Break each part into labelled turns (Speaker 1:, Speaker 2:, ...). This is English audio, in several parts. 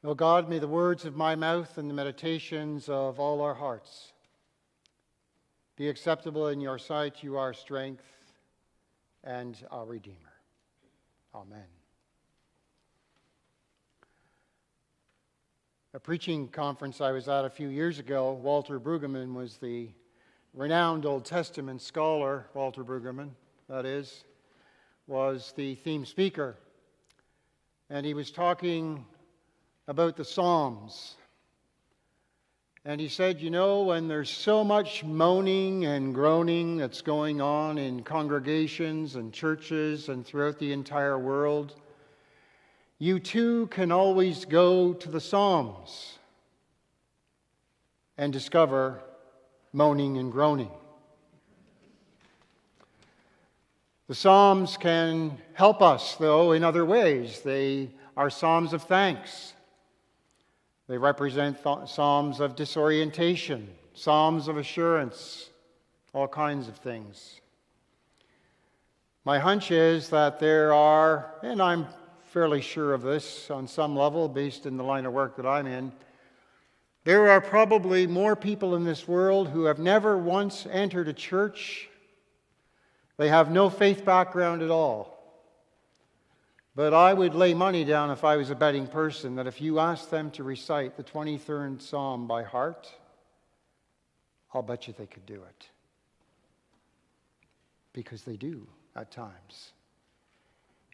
Speaker 1: O God, may the words of my mouth and the meditations of all our hearts be acceptable in your sight. You are our strength and our Redeemer. Amen. A preaching conference I was at a few years ago, Walter Brueggemann was the renowned Old Testament scholar. Walter Brueggemann, that is, was the theme speaker. And he was talking about the Psalms. And he said, you know, when there's so much moaning and groaning that's going on in congregations and churches and throughout the entire world, you too can always go to the Psalms and discover moaning and groaning. The Psalms can help us, though, in other ways. They are psalms of thanks. They represent psalms of disorientation, psalms of assurance, all kinds of things. My hunch is that there are, and I'm fairly sure of this on some level based in the line of work that I'm in, there are probably more people in this world who have never once entered a church. They have no faith background at all. But I would lay money down if I was a betting person that if you asked them to recite the 23rd Psalm by heart, I'll bet you they could do it. Because they do at times.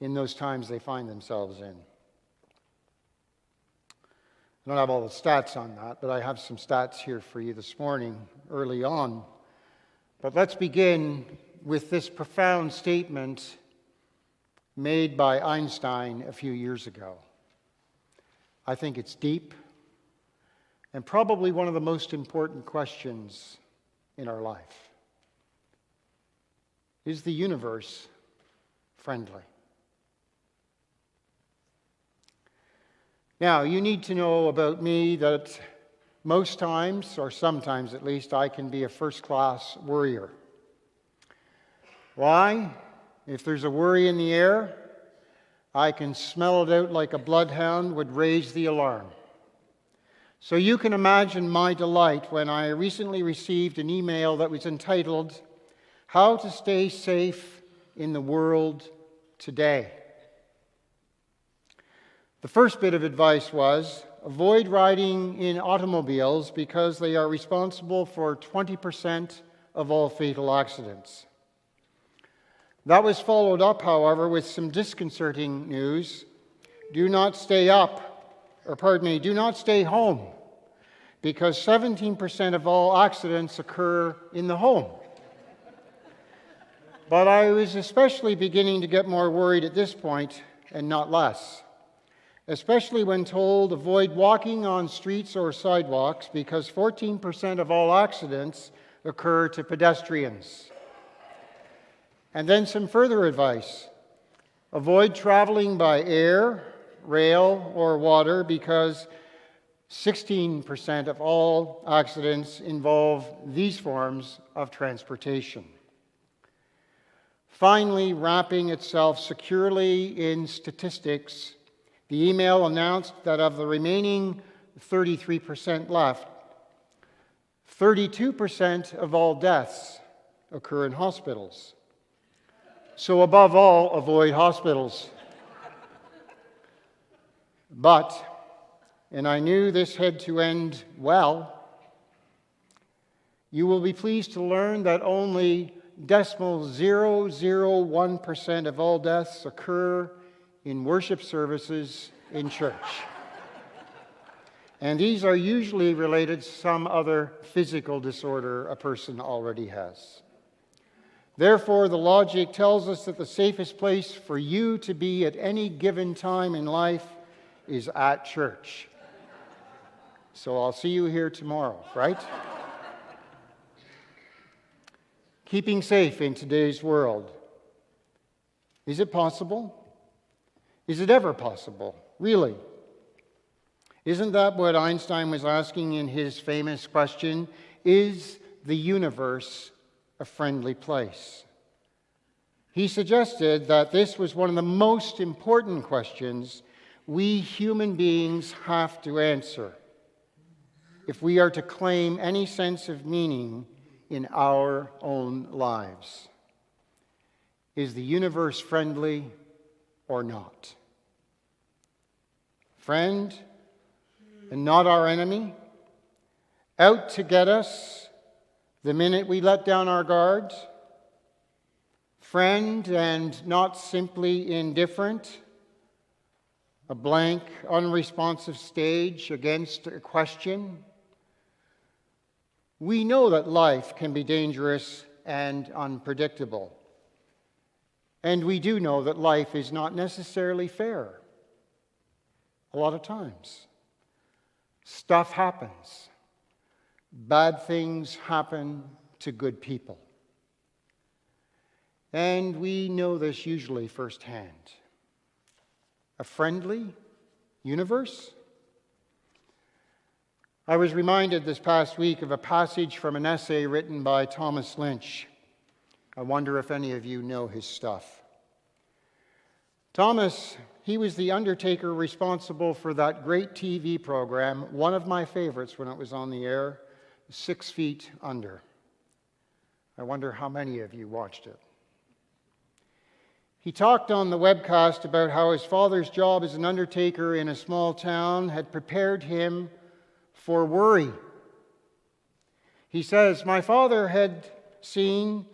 Speaker 1: In those times they find themselves in. I don't have all the stats on that, but I have some stats here for you this morning, early on. But let's begin with this profound statement made by Einstein a few years ago. I think it's deep and probably one of the most important questions in our life. Is the universe friendly? Now, you need to know about me that most times, or sometimes at least, I can be a first-class worrier. Why? If there's a worry in the air, I can smell it out like a bloodhound would raise the alarm. So you can imagine my delight when I recently received an email that was entitled, "How to Stay Safe in the World Today." The first bit of advice was, avoid riding in automobiles because they are responsible for 20% of all fatal accidents. That was followed up, however, with some disconcerting news. Do not stay home, because 17% of all accidents occur in the home. But I was especially beginning to get more worried at this point, and not less. Especially when told avoid walking on streets or sidewalks, because 14% of all accidents occur to pedestrians. And then some further advice. Avoid traveling by air, rail, or water because 16% of all accidents involve these forms of transportation. Finally, wrapping itself securely in statistics, the email announced that of the remaining 33% left, 32% of all deaths occur in hospitals. So above all, avoid hospitals. But, and I knew this had to end well, you will be pleased to learn that only 0.001% of all deaths occur in worship services in church. And these are usually related to some other physical disorder a person already has. Therefore, the logic tells us that the safest place for you to be at any given time in life is at church. So I'll see you here tomorrow, right? Keeping safe in today's world. Is it possible? Is it ever possible? Really? Isn't that what Einstein was asking in his famous question? Is the universe a friendly place? He suggested that this was one of the most important questions we human beings have to answer if we are to claim any sense of meaning in our own lives. Is the universe friendly or not? Friend and not our enemy? Out to get us the minute we let down our guard? Friend and not simply indifferent? A blank, unresponsive stage against a question? We know that life can be dangerous and unpredictable. And we do know that life is not necessarily fair. A lot of times. Stuff happens. Bad things happen to good people. And we know this usually firsthand. A friendly universe? I was reminded this past week of a passage from an essay written by Thomas Lynch. I wonder if any of you know his stuff. Thomas, he was the undertaker responsible for that great TV program, one of my favorites when it was on the air, 6 Feet Under. I wonder how many of you watched it. He talked on the webcast about how his father's job as an undertaker in a small town had prepared him for worry. He says, "My father had seen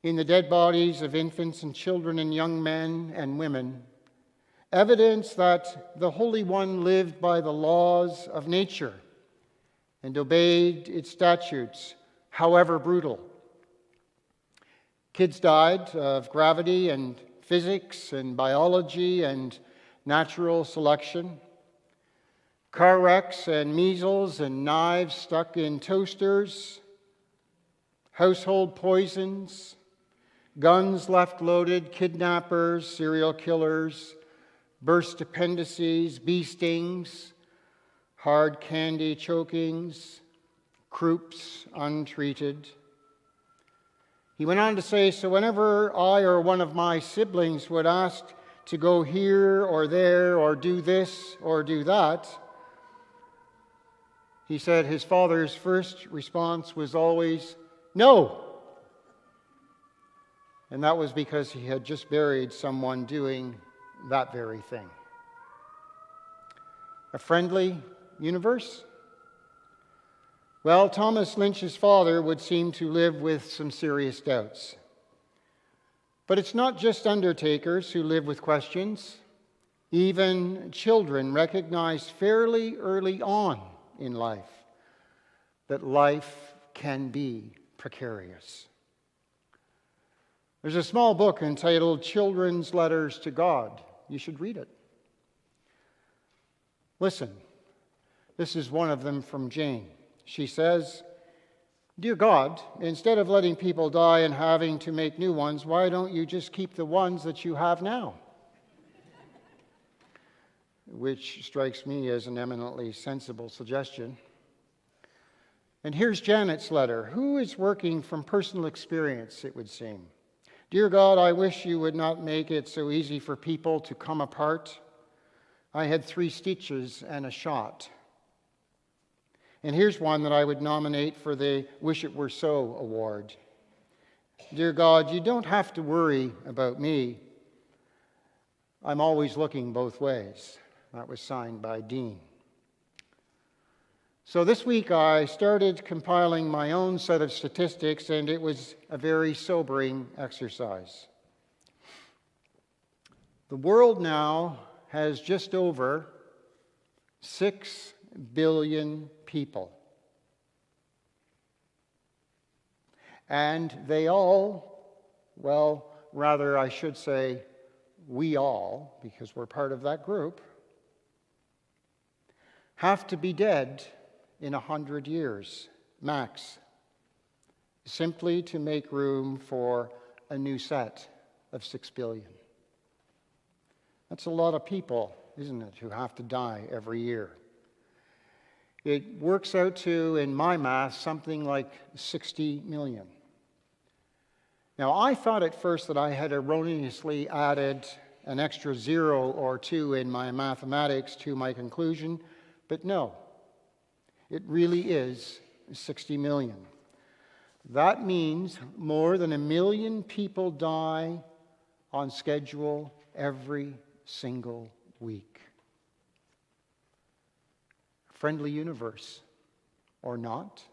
Speaker 1: in the dead bodies of infants and children and young men and women evidence that the Holy One lived by the laws of nature and obeyed its statutes, however brutal. Kids died of gravity and physics and biology and natural selection. Car wrecks and measles and knives stuck in toasters, household poisons, guns left loaded, kidnappers, serial killers, burst appendices, bee stings, hard candy chokings, croups untreated." He went on to say, "So whenever I or one of my siblings would ask to go here or there or do this or do that," he said his father's first response was always, "No." And that was because he had just buried someone doing that very thing. A friendly universe? Well, Thomas Lynch's father would seem to live with some serious doubts. But it's not just undertakers who live with questions. Even children recognize fairly early on in life that life can be precarious. There's a small book entitled Children's Letters to God. You should read it. Listen, this is one of them from Jane. She says, "Dear God, instead of letting people die and having to make new ones, why don't you just keep the ones that you have now?" Which strikes me as an eminently sensible suggestion. And here's Janet's letter. Who is working from personal experience, it would seem. "Dear God, I wish you would not make it so easy for people to come apart. I had 3 stitches and a shot." And here's one that I would nominate for the Wish It Were So award. "Dear God, you don't have to worry about me. I'm always looking both ways." That was signed by Dean. So this week I started compiling my own set of statistics, and it was a very sobering exercise. The world now has just over 6 billion people. And they all, well, rather I should say we all, because we're part of that group, have to be dead in 100 years, max, simply to make room for a new set of 6 billion. That's a lot of people, isn't it, who have to die every year. It works out to, in my math, something like 60 million. Now, I thought at first that I had erroneously added an extra 0 or 2 in my mathematics to my conclusion, but no, it really is 60 million. That means more than 1 million people die on schedule every single week. Friendly universe, or not?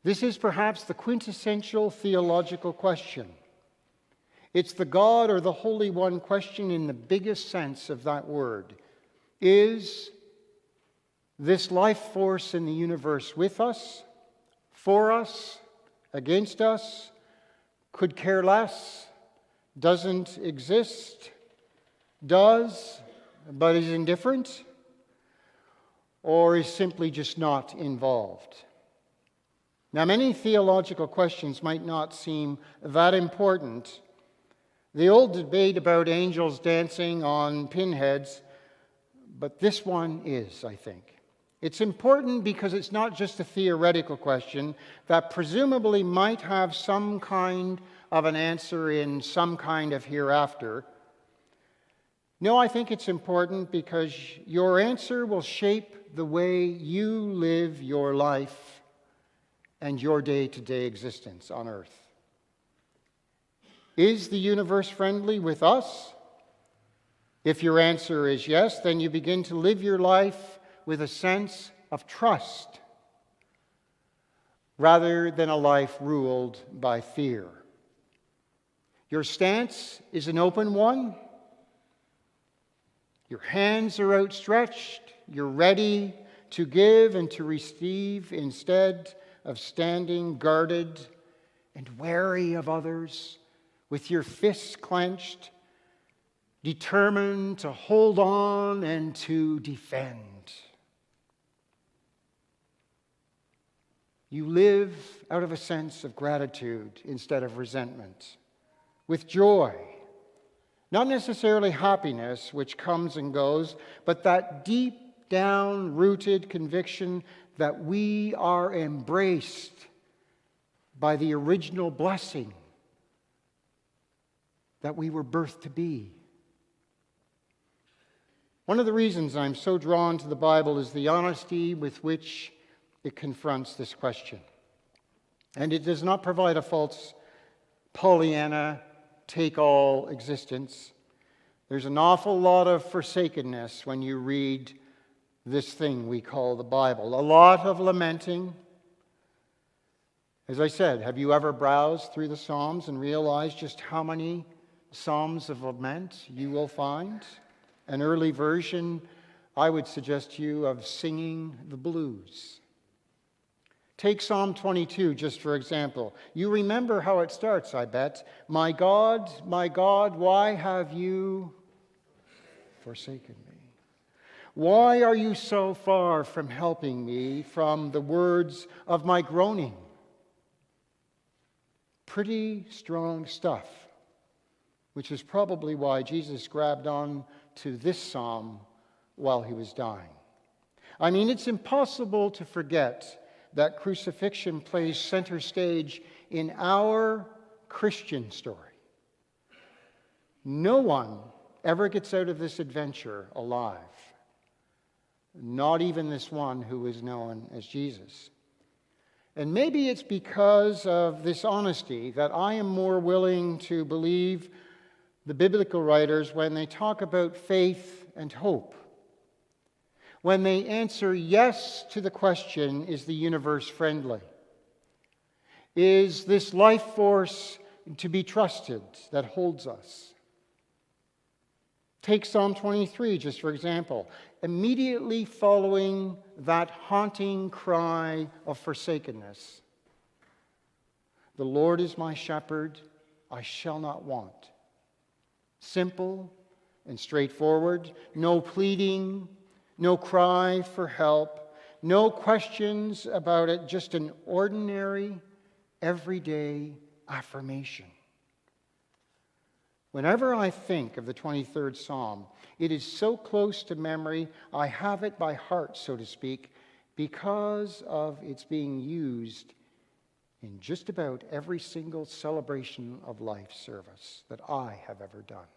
Speaker 1: This is perhaps the quintessential theological question. It's the God or the Holy One question in the biggest sense of that word. Is this life force in the universe with us, for us, against us, could care less, doesn't exist, does, but is indifferent, or is simply just not involved? Now, many theological questions might not seem that important. The old debate about angels dancing on pinheads, but this one is, I think. It's important because it's not just a theoretical question that presumably might have some kind of an answer in some kind of hereafter. No, I think it's important because your answer will shape the way you live your life and your day-to-day existence on earth. Is the universe friendly with us? If your answer is yes, then you begin to live your life with a sense of trust rather than a life ruled by fear. Your stance is an open one. Your hands are outstretched. You're ready to give and to receive instead of standing guarded and wary of others with your fists clenched, determined to hold on and to defend. You live out of a sense of gratitude instead of resentment, with joy, not necessarily happiness, which comes and goes, but that deep down rooted conviction that we are embraced by the original blessing that we were birthed to be. One of the reasons I'm so drawn to the Bible is the honesty with which it confronts this question. And it does not provide a false Pollyanna, take-all existence. There's an awful lot of forsakenness when you read this thing we call the Bible. A lot of lamenting. As I said, have you ever browsed through the Psalms and realized just how many Psalms of lament you will find? An early version, I would suggest to you, of singing the blues. Take Psalm 22, just for example. You remember how it starts, I bet. My God, why have you forsaken me? Why are you so far from helping me from the words of my groaning? Pretty strong stuff, which is probably why Jesus grabbed on to this psalm while he was dying. I mean, it's impossible to forget that crucifixion plays center stage in our Christian story. No one ever gets out of this adventure alive, not even this one who is known as Jesus. And maybe it's because of this honesty that I am more willing to believe the biblical writers when they talk about faith and hope. When they answer yes to the question, is the universe friendly? Is this life force to be trusted that holds us? Take Psalm 23, just for example. Immediately following that haunting cry of forsakenness, the Lord is my shepherd, I shall not want. Simple and straightforward, no pleading, no cry for help, no questions about it, just an ordinary, everyday affirmation. Whenever I think of the 23rd Psalm, it is so close to memory, I have it by heart, so to speak, because of its being used in just about every single celebration of life service that I have ever done.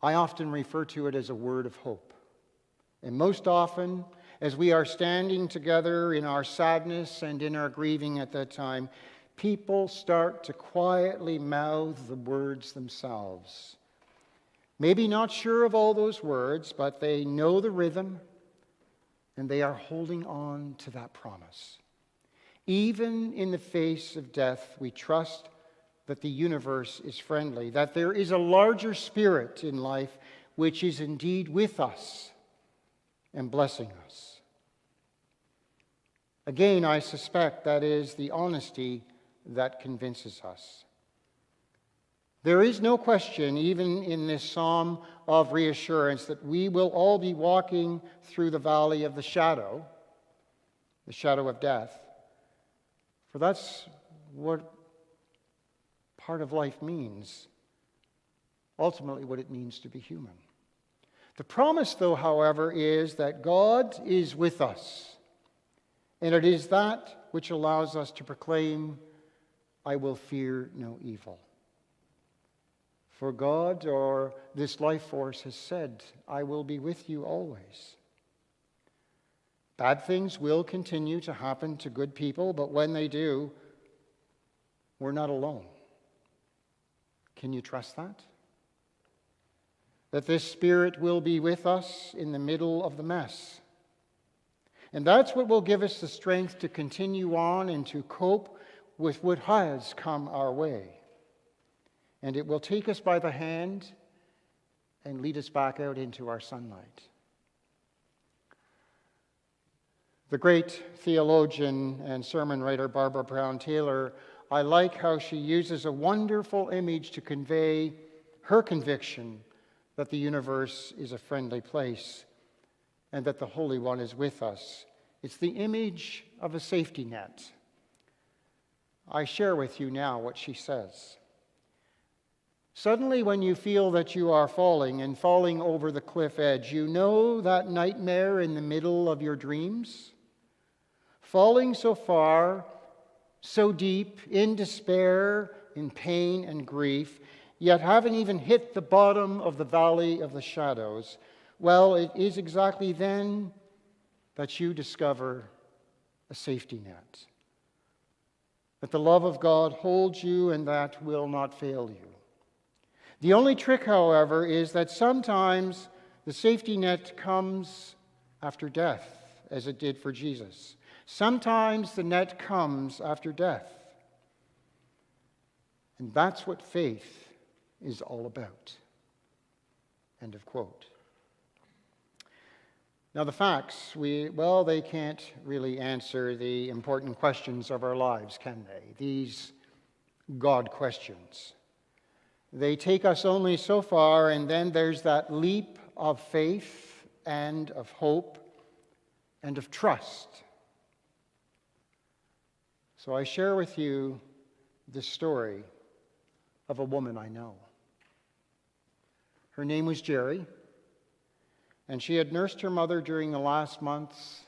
Speaker 1: I often refer to it as a word of hope. And most often, as we are standing together in our sadness and in our grieving at that time, people start to quietly mouth the words themselves. Maybe not sure of all those words, but they know the rhythm, and they are holding on to that promise. Even in the face of death, we trust that the universe is friendly, that there is a larger spirit in life which is indeed with us and blessing us. Again, I suspect that is the honesty that convinces us. There is no question, even in this psalm of reassurance, that we will all be walking through the valley of the shadow of death. For that's what part of life means, ultimately what it means to be human. The promise, though, however, is that God is with us, and it is that which allows us to proclaim, "I will fear no evil." For God, or this life force, has said, "I will be with you always." Bad things will continue to happen to good people, but when they do, we're not alone. Can you trust that? That this Spirit will be with us in the middle of the mess. And that's what will give us the strength to continue on and to cope with what has come our way. And it will take us by the hand and lead us back out into our sunlight. The great theologian and sermon writer Barbara Brown Taylor, I like how she uses a wonderful image to convey her conviction that the universe is a friendly place and that the Holy One is with us. It's the image of a safety net. I share with you now what she says. Suddenly, when you feel that you are falling and falling over the cliff edge, you know that nightmare in the middle of your dreams? Falling so far, so deep, in despair, in pain and grief, yet haven't even hit the bottom of the valley of the shadows. Well, it is exactly then that you discover a safety net. That the love of God holds you and that will not fail you. The only trick, however, is that sometimes the safety net comes after death, as it did for Jesus. Sometimes the net comes after death. And that's what faith is all about. End of quote. Now the facts, they can't really answer the important questions of our lives, can they? These God questions. They take us only so far, and then there's that leap of faith and of hope and of trust. So I share with you the story of a woman I know. Her name was Jerry, and she had nursed her mother during the last months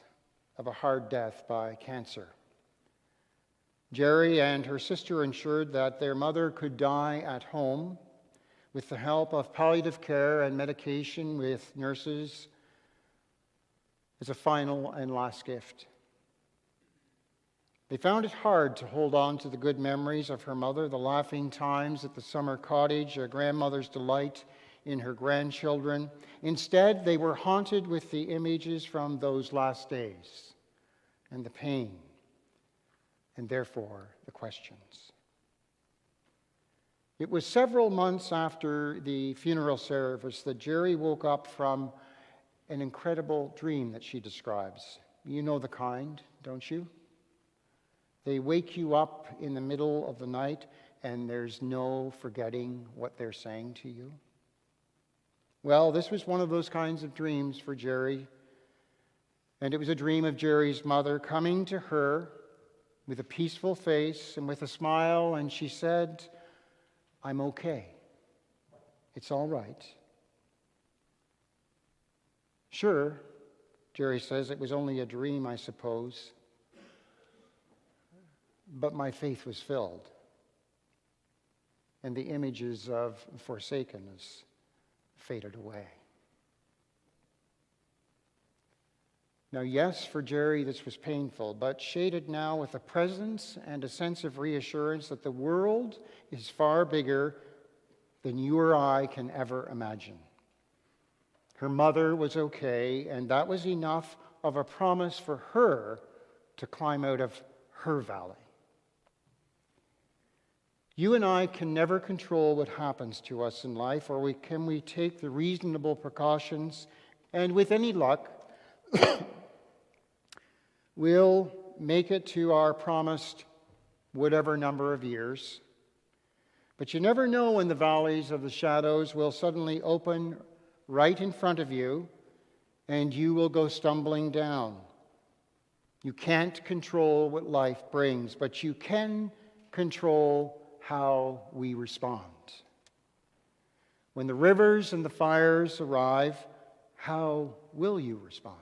Speaker 1: of a hard death by cancer. Jerry and her sister ensured that their mother could die at home with the help of palliative care and medication with nurses as a final and last gift. They found it hard to hold on to the good memories of her mother, the laughing times at the summer cottage, a grandmother's delight in her grandchildren. Instead, they were haunted with the images from those last days and the pain, and therefore the questions. It was several months after the funeral service that Jerry woke up from an incredible dream that she describes. You know the kind, don't you? They wake you up in the middle of the night and there's no forgetting what they're saying to you. Well, this was one of those kinds of dreams for Jerry. And it was a dream of Jerry's mother coming to her with a peaceful face and with a smile, and she said, "I'm okay. It's all right." "Sure," Jerry says, "it was only a dream, I suppose." but my faith was filled, and the images of forsakenness faded away. Now, yes, for Jerry, this was painful, but shaded now with a presence and a sense of reassurance that the world is far bigger than you or I can ever imagine. Her mother was okay, and that was enough of a promise for her to climb out of her valley. You and I can never control what happens to us in life, or can we take the reasonable precautions, and with any luck, we'll make it to our promised whatever number of years. But you never know when the valleys of the shadows will suddenly open right in front of you, and you will go stumbling down. You can't control what life brings, but you can control how we respond. When the rivers and the fires arrive, how will you respond?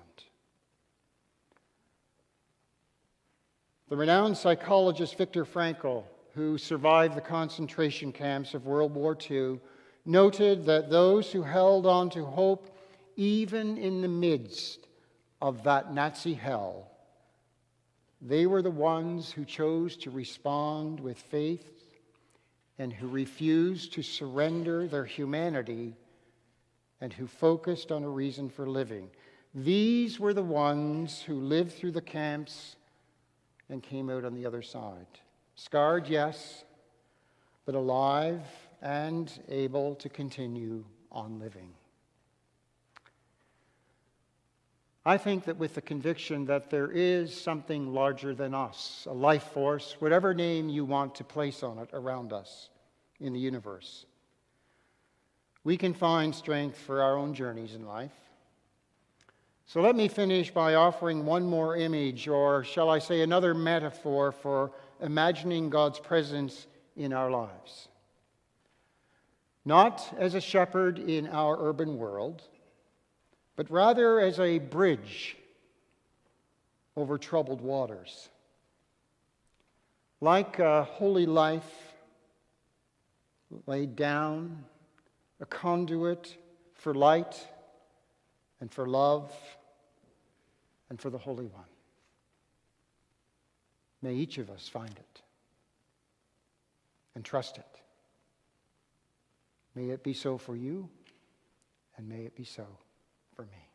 Speaker 1: The renowned psychologist Viktor Frankl, who survived the concentration camps of World War II, noted that those who held on to hope even in the midst of that Nazi hell, they were the ones who chose to respond with faith and who refused to surrender their humanity and who focused on a reason for living. These were the ones who lived through the camps and came out on the other side. Scarred, yes, but alive and able to continue on living. I think that with the conviction that there is something larger than us, a life force, whatever name you want to place on it, around us in the universe, we can find strength for our own journeys in life. So let me finish by offering one more image, or shall I say another metaphor for imagining God's presence in our lives. Not as a shepherd in our urban world, but rather as a bridge over troubled waters. Like a holy life laid down, a conduit for light and for love and for the Holy One. May each of us find it and trust it. May it be so for you, and may it be so for me.